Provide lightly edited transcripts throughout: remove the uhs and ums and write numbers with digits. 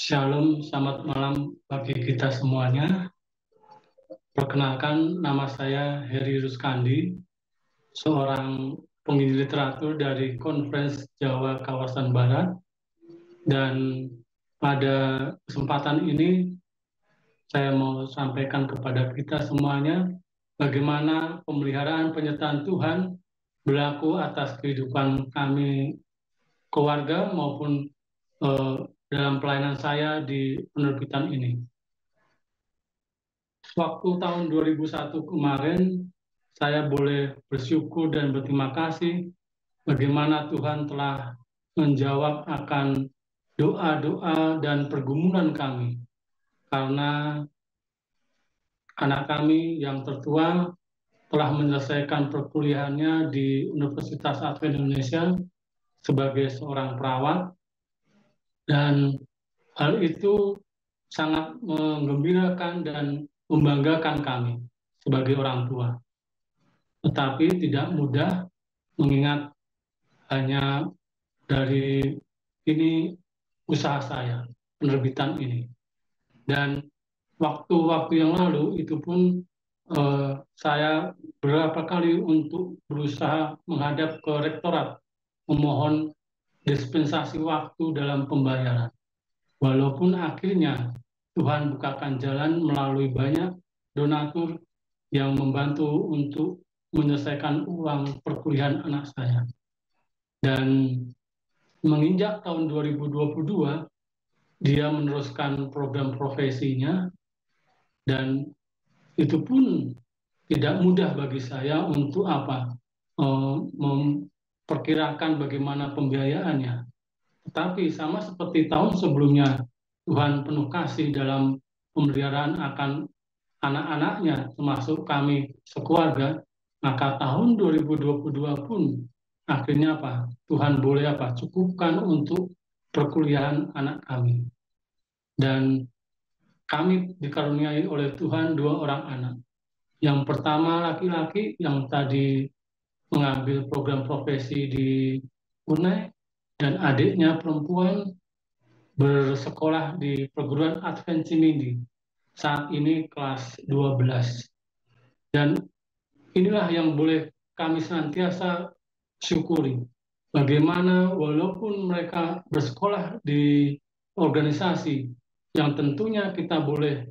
Shalom, selamat malam bagi kita semuanya. Perkenalkan, nama saya Heri Ruskandi, seorang penginjil literatur dari Konferensi Jawa Kawasan Barat. Dan pada kesempatan ini, saya mau sampaikan kepada kita semuanya bagaimana pemeliharaan penyertaan Tuhan berlaku atas kehidupan kami keluarga maupun eh, dalam pelayanan saya di penerbitan ini. Waktu tahun 2001 kemarin, saya boleh bersyukur dan berterima kasih bagaimana Tuhan telah menjawab akan doa-doa dan pergumulan kami. Karena anak kami yang tertua telah menyelesaikan perkuliahannya di Universitas Advent Indonesia sebagai seorang perawat, dan hal itu sangat menggembirakan dan membanggakan kami sebagai orang tua. Tetapi tidak mudah mengingat hanya dari ini usaha saya, penerbitan ini. Dan waktu-waktu yang lalu itu pun saya beberapa kali untuk berusaha menghadap ke rektorat, memohon dispensasi waktu dalam pembayaran. Walaupun akhirnya Tuhan bukakan jalan melalui banyak donatur yang membantu untuk menyelesaikan uang perkuliahan anak saya. Dan menginjak tahun 2022, dia meneruskan program profesinya, dan itu pun tidak mudah bagi saya untuk memperkirakan bagaimana pembiayaannya. Tetapi sama seperti tahun sebelumnya, Tuhan penuh kasih dalam pemeliharaan akan anak-anaknya, termasuk kami sekeluarga. Maka tahun 2022 pun akhirnya Tuhan boleh cukupkan untuk perkuliahan anak kami. Dan kami dikaruniai oleh Tuhan 2 orang anak. Yang pertama laki-laki yang tadi mengambil program profesi di UNAI, dan adiknya perempuan bersekolah di perguruan Advent Cimindi, saat ini kelas 12. Dan inilah yang boleh kami senantiasa syukuri. Bagaimana walaupun mereka bersekolah di organisasi yang tentunya kita boleh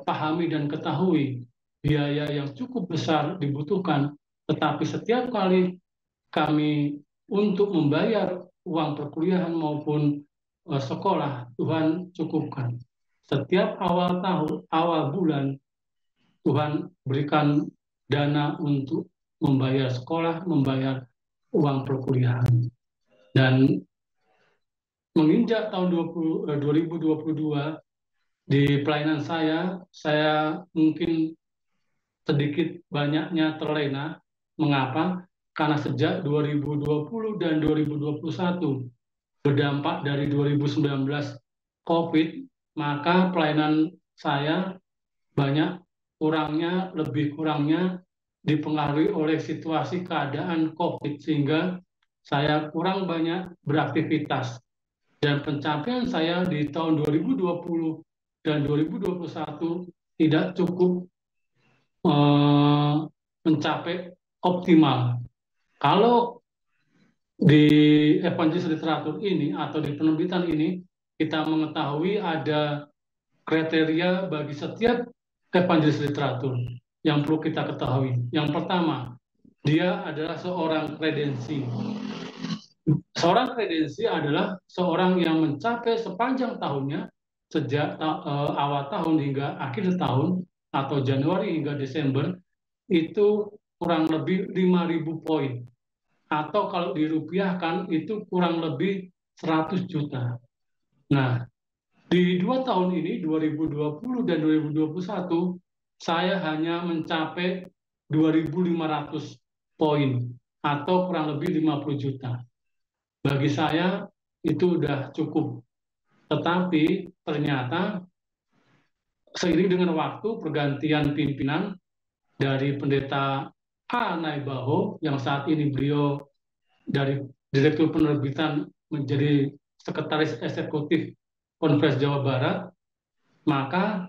pahami dan ketahui biaya yang cukup besar dibutuhkan, tetapi setiap kali kami untuk membayar uang perkuliahan maupun sekolah, Tuhan cukupkan. Setiap awal tahun, awal bulan, Tuhan berikan dana untuk membayar sekolah, membayar uang perkuliahan. Dan menginjak tahun 2022, di pelayanan saya mungkin sedikit banyaknya terlena. Mengapa? Karena sejak 2020 dan 2021 berdampak dari 2019 COVID, maka pelayanan saya lebih kurangnya dipengaruhi oleh situasi keadaan COVID, sehingga saya kurang banyak beraktivitas. Dan pencapaian saya di tahun 2020 dan 2021 tidak cukup mencapai optimal. Kalau di evangelis literatur ini atau di penerbitan ini, kita mengetahui ada kriteria bagi setiap evangelis literatur yang perlu kita ketahui. Yang pertama, dia adalah seorang kredensi. Seorang kredensi adalah seorang yang mencapai sepanjang tahunnya, sejak awal tahun hingga akhir tahun atau Januari hingga Desember, itu kurang lebih 5.000 poin. Atau kalau dirupiahkan itu kurang lebih 100 juta. Nah, di 2 tahun ini, 2020 dan 2021, saya hanya mencapai 2.500 poin atau kurang lebih 50 juta. Bagi saya itu sudah cukup. Tetapi ternyata seiring dengan waktu pergantian pimpinan dari pendeta A. Naibaho, yang saat ini beliau dari Direktur Penerbitan menjadi Sekretaris Eksekutif Konfes Jawa Barat, maka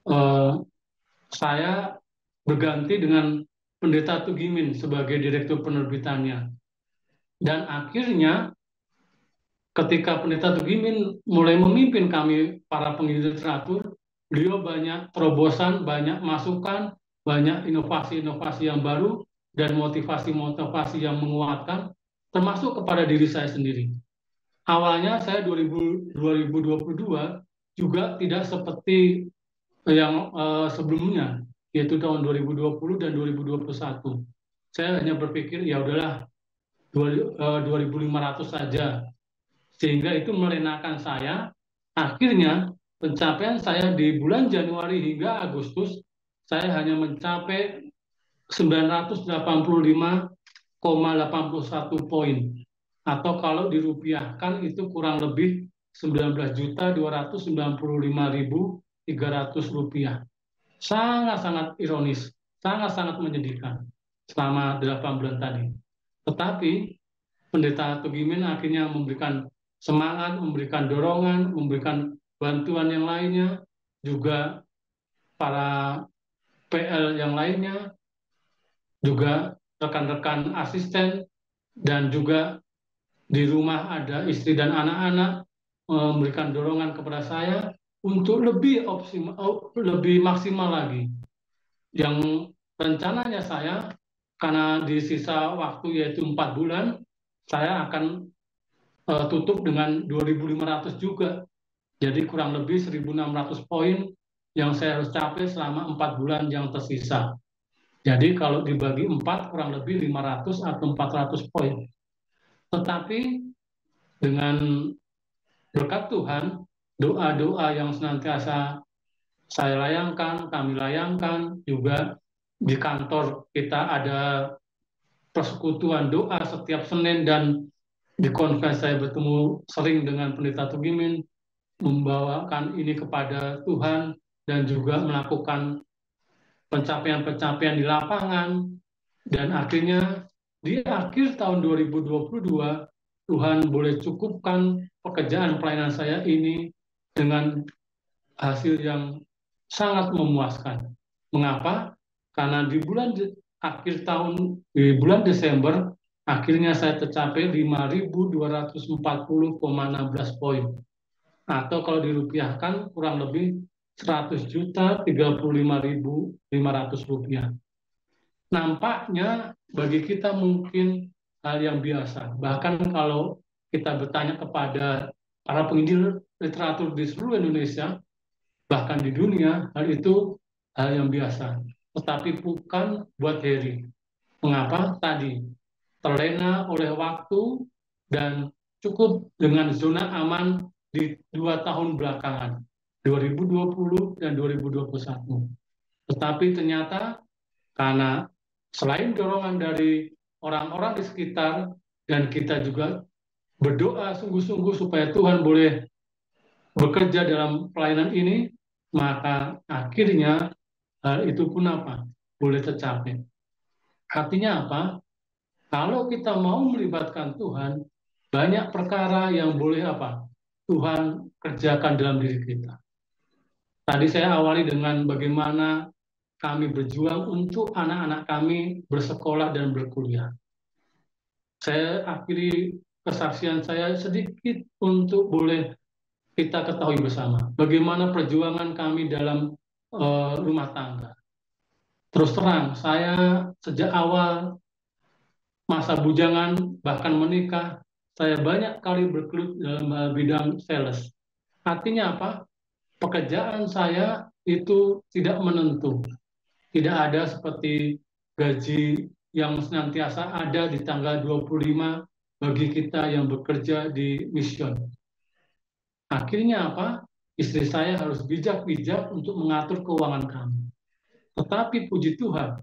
eh, saya berganti dengan Pendeta Tugimin sebagai direktur penerbitannya. Dan akhirnya ketika Pendeta Tugimin mulai memimpin kami para penggiat literatur, beliau banyak terobosan, banyak masukan, banyak inovasi-inovasi yang baru, dan motivasi-motivasi yang menguatkan, termasuk kepada diri saya sendiri. Awalnya saya 2022 juga tidak seperti yang sebelumnya, yaitu tahun 2020 dan 2021. Saya hanya berpikir, ya udahlah, 2.500 saja, sehingga itu melenakan saya. Akhirnya pencapaian saya di bulan Januari hingga Agustus, saya hanya mencapai 985,81 poin, atau kalau dirupiahkan itu kurang lebih 19.295.300 rupiah. Sangat-sangat ironis, sangat-sangat menyedihkan selama 8 bulan tadi. Tetapi Pendeta Tugimin akhirnya memberikan semangat, memberikan dorongan, memberikan bantuan yang lainnya, juga para PL yang lainnya, juga rekan-rekan asisten, dan juga di rumah ada istri dan anak-anak memberikan dorongan kepada saya untuk lebih maksimal lagi. Yang rencananya saya, karena di sisa waktu yaitu 4 bulan, saya akan tutup dengan 2.500 juga. Jadi kurang lebih 1.600 poin yang saya harus capai selama 4 bulan yang tersisa. Jadi kalau dibagi 4 kurang lebih 500 atau 400 poin. Tetapi dengan berkat Tuhan, doa-doa yang senantiasa saya layangkan, kami layangkan, juga di kantor kita ada persekutuan doa setiap Senin, dan di konferensi saya bertemu sering dengan Pendeta Tugimin, membawakan ini kepada Tuhan, dan juga melakukan pencapaian-pencapaian di lapangan. Dan akhirnya di akhir tahun 2022, Tuhan boleh cukupkan pekerjaan pelayanan saya ini dengan hasil yang sangat memuaskan. Mengapa? Karena di akhir tahun, di bulan Desember, akhirnya saya tercapai 5.240,16 poin. Atau kalau dirupiahkan kurang lebih 100.035.500 rupiah. Nampaknya bagi kita mungkin hal yang biasa. Bahkan kalau kita bertanya kepada para penginjil literatur di seluruh Indonesia, bahkan di dunia, hal itu hal yang biasa. Tetapi bukan buat Heri. Mengapa? Tadi terlena oleh waktu dan cukup dengan zona aman di 2 tahun belakangan, 2020 dan 2021. Tetapi ternyata karena selain dorongan dari orang-orang di sekitar, dan kita juga berdoa sungguh-sungguh supaya Tuhan boleh bekerja dalam pelayanan ini, maka akhirnya hal itu pun apa? Boleh tercapai. Artinya apa? Kalau kita mau melibatkan Tuhan, banyak perkara yang boleh apa? Tuhan kerjakan dalam diri kita. Tadi saya awali dengan bagaimana kami berjuang untuk anak-anak kami bersekolah dan berkuliah. Saya akhiri kesaksian saya sedikit untuk boleh kita ketahui bersama bagaimana perjuangan kami dalam rumah tangga. Terus terang, saya sejak awal masa bujangan bahkan menikah, saya banyak kali bergelut dalam bidang sales. Artinya apa? Pekerjaan saya itu tidak menentu. Tidak ada seperti gaji yang senantiasa ada di tanggal 25 bagi kita yang bekerja di mission. Akhirnya apa? Istri saya harus bijak-bijak untuk mengatur keuangan kami. Tetapi puji Tuhan,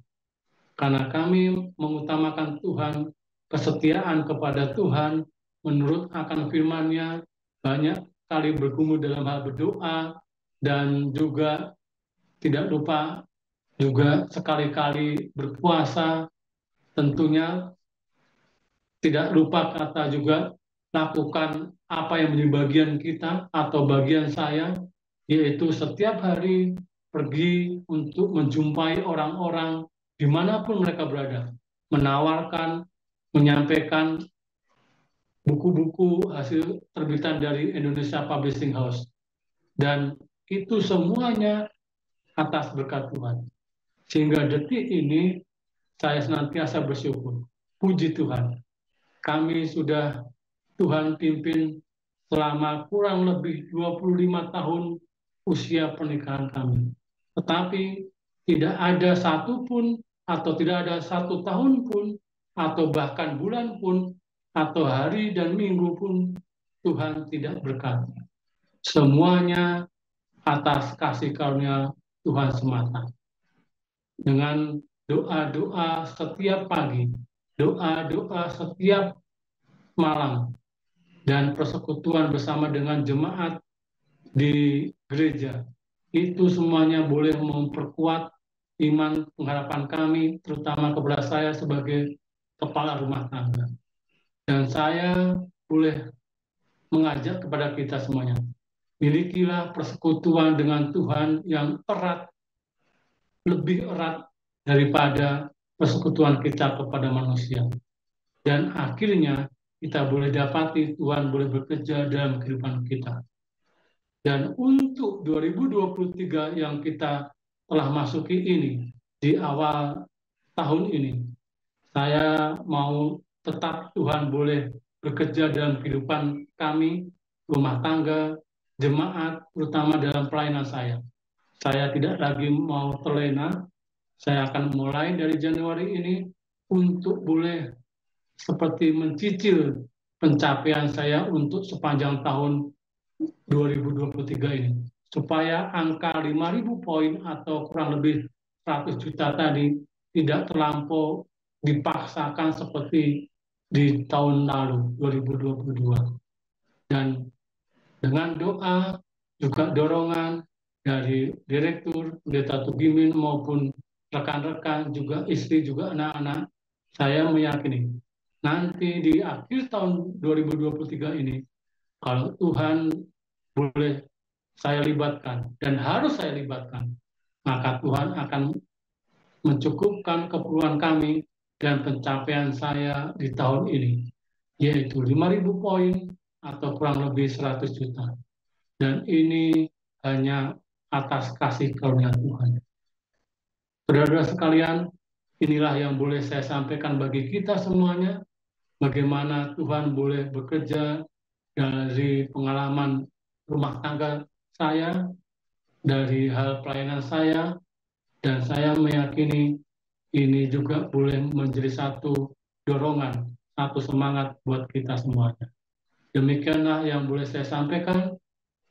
karena kami mengutamakan Tuhan, kesetiaan kepada Tuhan, menurut akan firman-Nya, banyak kali bergumul dalam hal berdoa, dan juga tidak lupa juga sekali-kali berpuasa, tentunya tidak lupa kata juga lakukan apa yang menjadi bagian kita atau bagian saya, yaitu setiap hari pergi untuk menjumpai orang-orang dimanapun mereka berada, menawarkan, menyampaikan buku-buku hasil terbitan dari Indonesia Publishing House. Dan itu semuanya atas berkat Tuhan. Sehingga detik ini saya senantiasa bersyukur. Puji Tuhan, kami sudah Tuhan pimpin selama kurang lebih 25 tahun usia pernikahan kami. Tetapi tidak ada satu pun atau tidak ada 1 tahun pun atau bahkan bulan pun atau hari dan minggu pun Tuhan tidak berkati. Semuanya atas kasih karunia Tuhan semata. Dengan doa-doa setiap pagi, doa-doa setiap malam, dan persekutuan bersama dengan jemaat di gereja. Itu semuanya boleh memperkuat iman pengharapan kami, terutama kepada saya sebagai kepala rumah tangga. Dan saya boleh mengajak kepada kita semuanya, milikilah persekutuan dengan Tuhan yang erat, lebih erat daripada persekutuan kita kepada manusia. Dan akhirnya kita boleh dapati Tuhan boleh bekerja dalam kehidupan kita. Dan untuk 2023 yang kita telah masuki ini, di awal tahun ini, saya mau tetap Tuhan boleh bekerja dalam kehidupan kami, rumah tangga, jemaat, terutama dalam pelayanan saya. Saya tidak lagi mau terlena, saya akan mulai dari Januari ini untuk boleh seperti mencicil pencapaian saya untuk sepanjang tahun 2023 ini. Supaya angka 5.000 poin atau kurang lebih 100 juta tadi tidak terlampau dipaksakan seperti di tahun lalu, 2022. Dan dengan doa, juga dorongan dari Direktur, Pendeta Tugimin maupun rekan-rekan, juga istri, juga anak-anak, saya meyakini nanti di akhir tahun 2023 ini, kalau Tuhan boleh saya libatkan dan harus saya libatkan, maka Tuhan akan mencukupkan keperluan kami dan pencapaian saya di tahun ini, yaitu 5.000 poin atau kurang lebih 100 juta. Dan ini hanya atas kasih karunia Tuhan. Saudara-saudara sekalian, inilah yang boleh saya sampaikan bagi kita semuanya, bagaimana Tuhan boleh bekerja dari pengalaman rumah tangga saya, dari hal pelayanan saya, dan saya meyakini ini juga boleh menjadi satu dorongan, satu semangat buat kita semuanya. Demikianlah yang boleh saya sampaikan.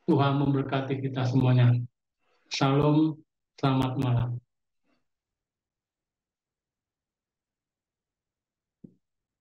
Tuhan memberkati kita semuanya. Shalom, selamat malam.